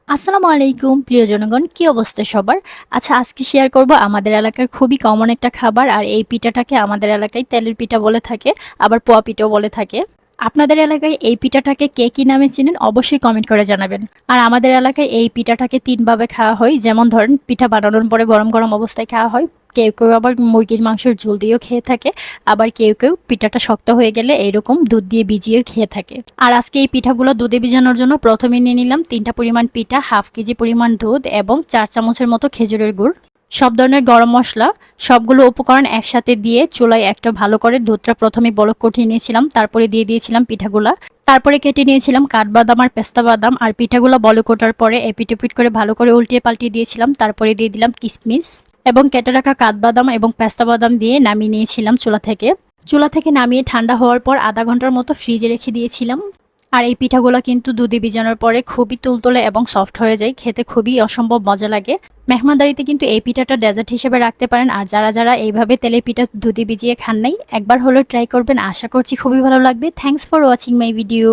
আসসালামু আলাইকুম প্রিয় জনগণ, কি অবস্থা সবার? আচ্ছা, আজকে শেয়ার করব আমাদের এলাকার খুবই কমন একটা খাবার। আর এই পিঠাটাকে আমাদের এলাকায় তেলের পিঠা বলে থাকে, আবার পোয়া পিঠাও বলে থাকে। আপনাদের এলাকায় এই পিঠাটাকে কে কি নামে চিনেন অবশ্যই কমেন্ট করে জানাবেন। আর আমাদের এলাকায় এই পিঠাটাকে তিনভাবে খাওয়া হয়। যেমন ধরেন, পিঠা বানানোর পরে গরম গরম অবস্থায় খাওয়া হয়। কেউ কেউ আবার মুরগির মাংসের ঝোল দিয়েও খেয়ে থাকে। আবার কেউ কেউ পিঠাটা শক্ত হয়ে গেলে এরকম দুধ দিয়ে ভিজিয়ে খেয়ে থাকে। আর আজকে এই পিঠাগুলো দুধে ভিজানোর জন্য প্রথমে নিয়ে নিলাম 3টা পরিমাণ পিঠা, হাফ কেজি পরিমাণ দুধ এবং 4 চামচের মতো খেজুরের গুড়, সব ধরনের গরম মশলা। সবগুলো উপকরণ একসাথে দিয়ে চুলায় একটা ভালো করে দুধটা প্রথমে বলক কঠিয়ে নিয়েছিলাম, তারপরে দিয়ে দিয়েছিলাম পিঠাগুলা। তারপরে কেটে নিয়েছিলাম কাঠবাদাম আর পেস্তা বাদাম। আর পিঠাগুলো বলক ওঠার পরে এপিট ওপিট করে ভালো করে উল্টিয়ে পাল্টিয়ে দিয়েছিলাম। তারপরে দিয়ে দিলাম কিশমিশ এবং কেটে রাখা কাঠবাদাম এবং পেস্তা বাদাম দিয়ে নামিয়ে নিয়েছিলাম চুলা থেকে নামিয়ে ঠান্ডা হওয়ার পর আধা ঘন্টার মতো ফ্রিজে রেখে দিয়েছিলাম। আর এই পিঠাগুলো কিন্তু দুধে ভিজানোর পরে খুবই তুলতুলে এবং সফট হয়ে যায়, খেতে খুবই অসম্ভব মজা লাগে। মেহমানদারিতে কিন্তু এই পিঠাটা ডেজার্ট হিসেবে রাখতে পারেন। আর যারা যারা এইভাবে তেলের পিঠা দুধে ভিজিয়ে খান নাই, একবার হলেও ট্রাই করবেন, আশা করছি খুবই ভালো লাগবে। Thanks for watching my video.